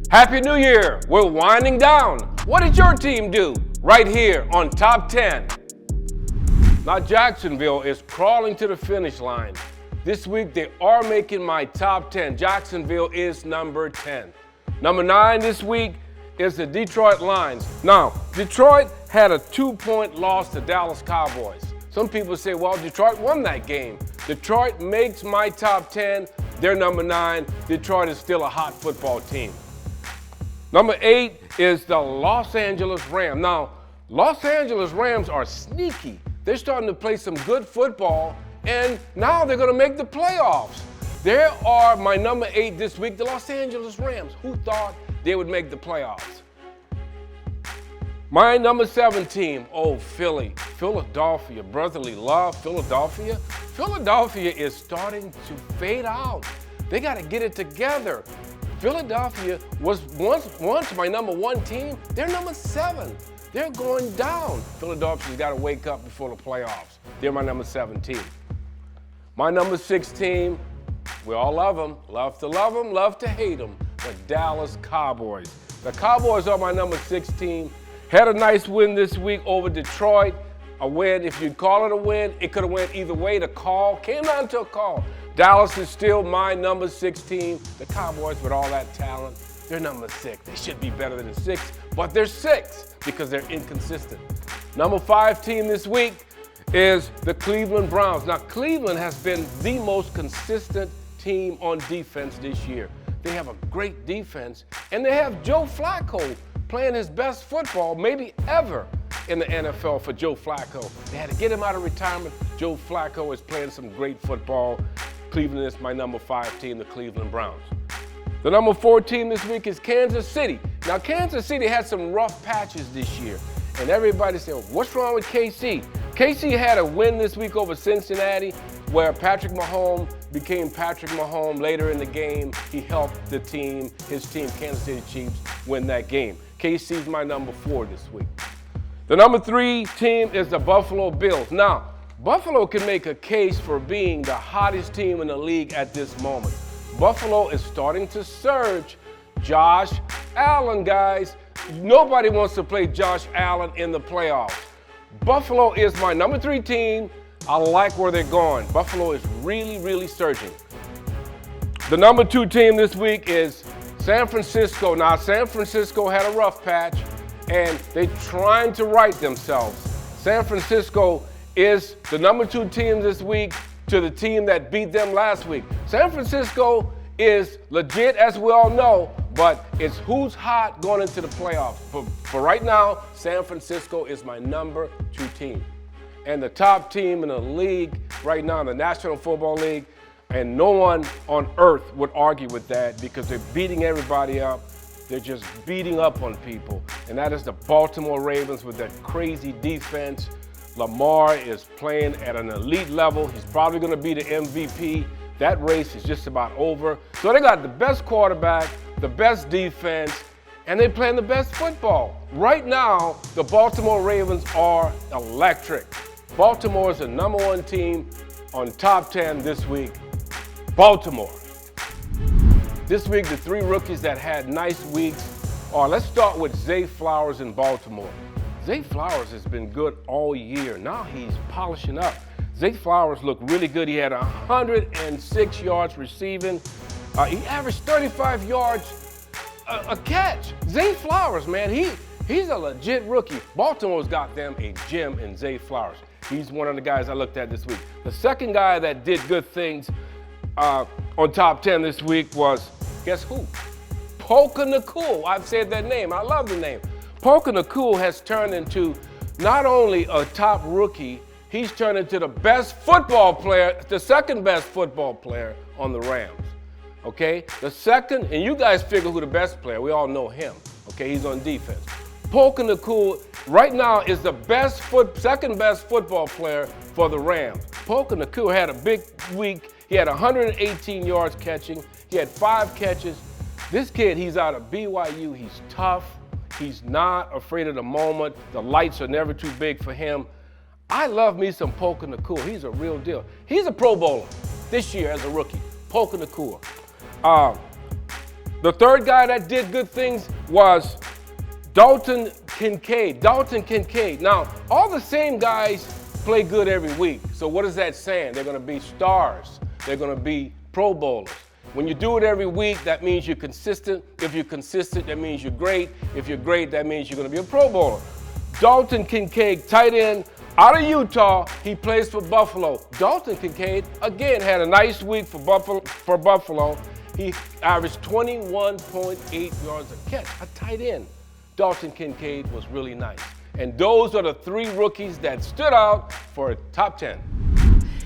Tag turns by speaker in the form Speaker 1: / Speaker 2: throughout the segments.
Speaker 1: Happy New Year! We're winding down. What did your team do? Right here on Top 10. Now Jacksonville is crawling to the finish line. This week they are making my Top 10. Jacksonville is number 10. Number 9 this week is the Detroit Lions. Now, Detroit had a 2-point loss to Dallas Cowboys. Some people say, well, Detroit won that game. Detroit makes my Top 10. They're number 9. Detroit is still a hot football team. Number 8 is the Los Angeles Rams. Now, Los Angeles Rams are sneaky. They're starting to play some good football, and now they're going to make the playoffs. There are my number 8 this week, the Los Angeles Rams. Who thought they would make the playoffs? My number 7 team, Philly. Philadelphia, brotherly love, Philadelphia. Philadelphia is starting to fade out. They got to get it together. Philadelphia was once my number 1 team. They're number 7. They're going down. Philadelphia's got to wake up before the playoffs. They're my number 7 team. My number 6 team, we all love them. Love to hate them. The Dallas Cowboys. The Cowboys are my number 6 team. Had a nice win this week over Detroit. A win, if you'd call it a win, it could have went either way. The call came down to a call. Dallas is still my number 6 team. The Cowboys, with all that talent, they're number 6. They should be better than 6, but they're 6 because they're inconsistent. Number 5 team this week is the Cleveland Browns. Now, Cleveland has been the most consistent team on defense this year. They have a great defense, and they have Joe Flacco playing his best football maybe ever in the NFL for Joe Flacco. They had to get him out of retirement. Joe Flacco is playing some great football. Cleveland is my number 5 team, the Cleveland Browns. The number 4 team this week is Kansas City. Now, Kansas City had some rough patches this year, and everybody said, what's wrong with KC? KC had a win this week over Cincinnati where Patrick Mahomes became Patrick Mahomes later in the game. He helped the team, his team, Kansas City Chiefs, win that game. KC's my number 4 this week. The number 3 team is the Buffalo Bills. Now, Buffalo can make a case for being the hottest team in the league at this moment. Buffalo is starting to surge. Josh Allen, guys. Nobody wants to play Josh Allen in the playoffs. Buffalo is my number 3 team. I like where they're going. Buffalo is really surging. The number 2 team this week is San Francisco. Now, San Francisco had a rough patch, and they're trying to right themselves. San Francisco is the number 2 team this week to the team that beat them last week. San Francisco is legit, as we all know, but it's who's hot going into the playoffs. But for right now, San Francisco is my number 2 team. And the top team in the league right now in the National Football League, and no one on earth would argue with that because they're beating everybody up. They're just beating up on people. And that is the Baltimore Ravens with that crazy defense. Lamar is playing at an elite level. He's probably going to be the MVP. That race is just about over. So they got the best quarterback, the best defense, and they're playing the best football. Right now, the Baltimore Ravens are electric. Baltimore is the number 1 team on Top 10 this week. Baltimore. This week, the 3 rookies that had nice weeks are, let's start with Zay Flowers in Baltimore. Zay Flowers has been good all year. Now he's polishing up. Zay Flowers looked really good. He had 106 yards receiving. He averaged 35 yards a catch. Zay Flowers, man, he's a legit rookie. Baltimore's got them a gem in Zay Flowers. He's one of the guys I looked at this week. The second guy that did good things on Top 10 this week was, guess who? Puka Nacua. I've said that name. I love the name. Puka Nacua has turned into not only a top rookie, he's turned into the best football player, the second best football player on the Rams. Okay? The second, and you guys figure who the best player, we all know him. Okay, he's on defense. Puka Nacua right now is the second best football player for the Rams. Puka Nacua had a big week. He had 118 yards catching. He had 5 catches. This kid, he's out of BYU. He's tough. He's not afraid of the moment. The lights are never too big for him. I love me some Puka Nacua. He's a real deal. He's a Pro Bowler this year as a rookie. Puka Nacua. The third guy that did good things was Dalton Kincaid. Now, all the same guys play good every week. So what is that saying? They're going to be stars. They're going to be Pro Bowlers. When you do it every week, that means you're consistent. If you're consistent, that means you're great. If you're great, that means you're going to be a Pro Bowler. Dalton Kincaid, tight end, out of Utah, he plays for Buffalo. Dalton Kincaid, again, had a nice week for Buffalo. He averaged 21.8 yards a catch, a tight end. Dalton Kincaid was really nice. And those are the 3 rookies that stood out for top 10.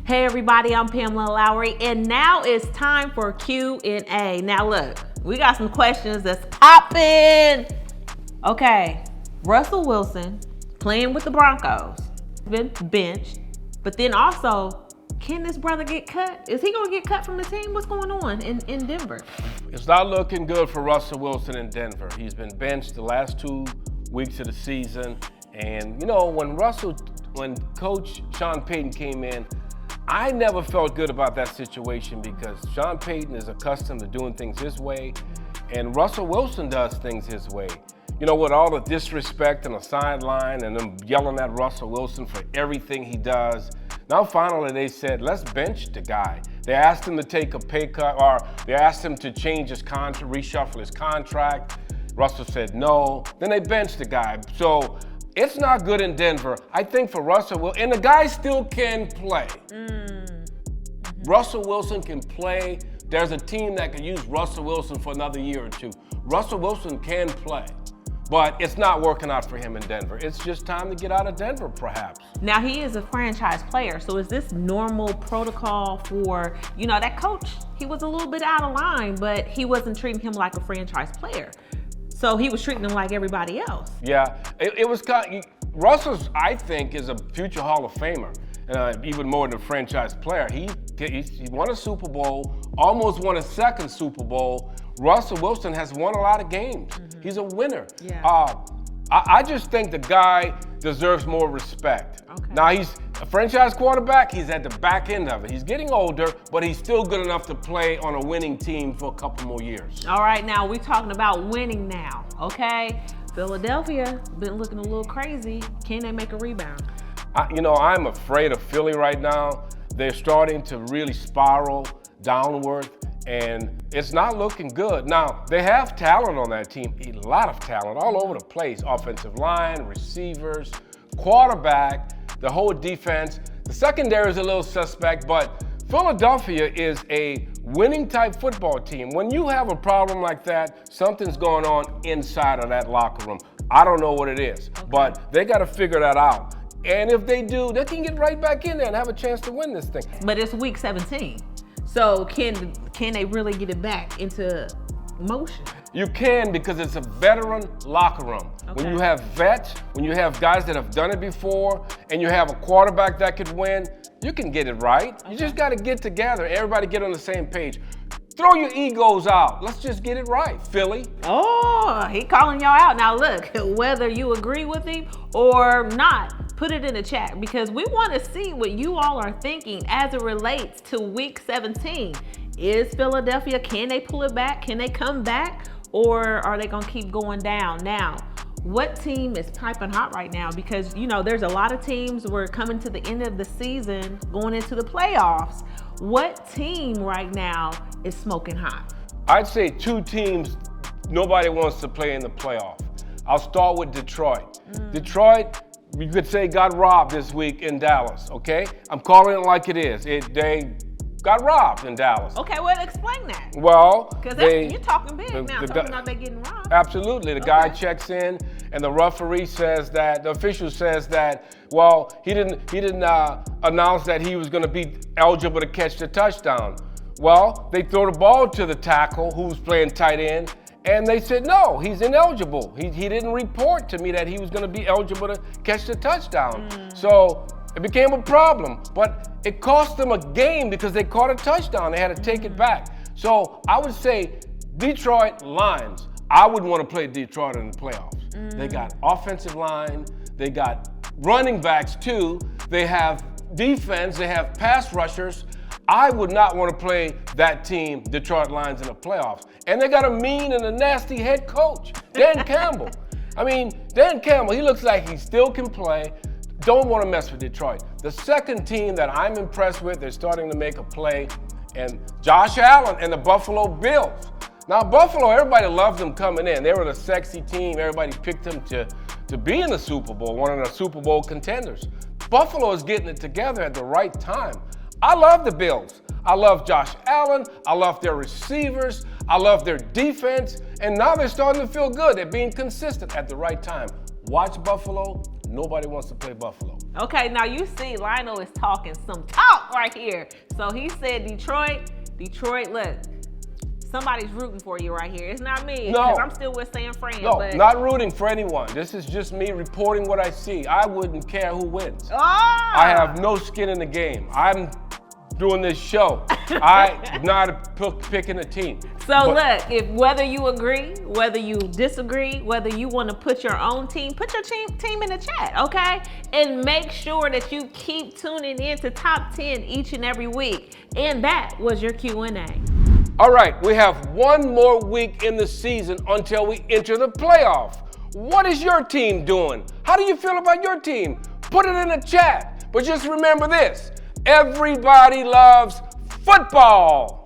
Speaker 2: Hey everybody, I'm Pamela Lowery, and now it's time for Q&A. Now look, we got some questions that's popping. Okay, Russell Wilson playing with the Broncos, been benched, but then also, can this brother get cut? Is he gonna get cut from the team? What's going on in Denver?
Speaker 1: It's not looking good for Russell Wilson in Denver. He's been benched the last 2 weeks of the season. And you know, when Coach Sean Payton came in, I never felt good about that situation because Sean Payton is accustomed to doing things his way, and Russell Wilson does things his way. You know, with all the disrespect on the sideline and them yelling at Russell Wilson for everything he does. Now finally they said, let's bench the guy. They asked him to take a pay cut, or they asked him to change his contract, reshuffle his contract. Russell said no. Then they benched the guy. So it's not good in Denver. I think for Russell Wilson, and the guy still can play. Russell Wilson can play. There's a team that can use Russell Wilson for another year or 2. Russell Wilson can play, but it's not working out for him in Denver. It's just time to get out of Denver, perhaps.
Speaker 2: Now he is a franchise player, so is this normal protocol for, you know, that coach? He was a little bit out of line, but he wasn't treating him like a franchise player. So he was treating him like everybody else.
Speaker 1: Yeah, it was kind of, Russell's, I think, is a future Hall of Famer, even more than a franchise player. He won a Super Bowl, almost won a second Super Bowl. Russell Wilson has won a lot of games. He's a winner.
Speaker 2: Yeah.
Speaker 1: I just think the guy deserves more respect.
Speaker 2: Okay.
Speaker 1: Now, he's a franchise quarterback. He's at the back end of it. He's getting older, but he's still good enough to play on a winning team for a couple more years.
Speaker 2: All right, now we're talking about winning now, okay? Philadelphia been looking a little crazy. Can they make a rebound?
Speaker 1: I'm afraid of Philly right now. They're starting to really spiral downward, and it's not looking good. Now, they have talent on that team, a lot of talent all over the place. Offensive line, receivers, quarterback, the whole defense. The secondary is a little suspect, but Philadelphia is a winning type football team. When you have a problem like that, something's going on inside of that locker room. I don't know what it is, but they got to figure that out. And if they do, they can get right back in there and have a chance to win this thing.
Speaker 2: But it's week 17. So can they really get it back into motion?
Speaker 1: You can, because it's a veteran locker room.
Speaker 2: Okay.
Speaker 1: When you have vets, when you have guys that have done it before, and you have a quarterback that could win, you can get it right. You just got to get together. Everybody get on the same page. Throw your egos out. Let's just get it right, Philly.
Speaker 2: Oh, he calling y'all out. Now look, whether you agree with him or not, put it in the chat, because we want to see what you all are thinking as it relates to week 17. Is Philadelphia, can they pull it back? Can they come back? Or are they going to keep going down? Now, what team is piping hot right now? Because, you know, there's a lot of teams, we're coming to the end of the season, going into the playoffs. What team right now is smoking hot?
Speaker 1: I'd say 2 teams nobody wants to play in the playoff. I'll start with Detroit. Detroit, you could say, got robbed this week in Dallas, okay? I'm calling it like it is. They got robbed in Dallas.
Speaker 2: Okay, well, explain that.
Speaker 1: Well,
Speaker 2: because you're talking big now, talking about they getting robbed.
Speaker 1: Absolutely. The guy checks in, and the referee says that, the official says that, well, he didn't announce that he was going to be eligible to catch the touchdown. Well, they throw the ball to the tackle who's playing tight end, and they said, no, he's ineligible. He didn't report to me that he was going to be eligible to catch the touchdown. So it became a problem, but it cost them a game because they caught a touchdown. They had to take it back. So I would say Detroit Lions, I would want to play Detroit in the playoffs. They got offensive line, they got running backs too, they have defense, they have pass rushers. I would not want to play that team, Detroit Lions, in the playoffs. And they got a mean and a nasty head coach, Dan Campbell. I mean, Dan Campbell, he looks like he still can play. Don't want to mess with Detroit. The second team that I'm impressed with, they're starting to make a play, and Josh Allen and the Buffalo Bills. Now, Buffalo, everybody loved them coming in. They were the sexy team. Everybody picked them to be in the Super Bowl, one of the Super Bowl contenders. Buffalo is getting it together at the right time. I love the Bills. I love Josh Allen. I love their receivers. I love their defense. And now they're starting to feel good. They're being consistent at the right time. Watch Buffalo. Nobody wants to play Buffalo.
Speaker 2: Okay, now you see Lionel is talking some talk right here. So he said Detroit, look, somebody's rooting for you right here. It's not me, because I'm still with San Fran.
Speaker 1: No,
Speaker 2: but...
Speaker 1: not rooting for anyone. This is just me reporting what I see. I wouldn't care who wins.
Speaker 2: Ah!
Speaker 1: I have no skin in the game. I'm doing this show. I'm not picking a team.
Speaker 2: So look, whether you agree, whether you disagree, whether you want to put your own team, put your team in the chat, okay? And make sure that you keep tuning in to Top 10 each and every week. And that was your Q&A.
Speaker 1: All right, we have one more week in the season until we enter the playoff. What is your team doing? How do you feel about your team? Put it in the chat. But just remember this, everybody loves football.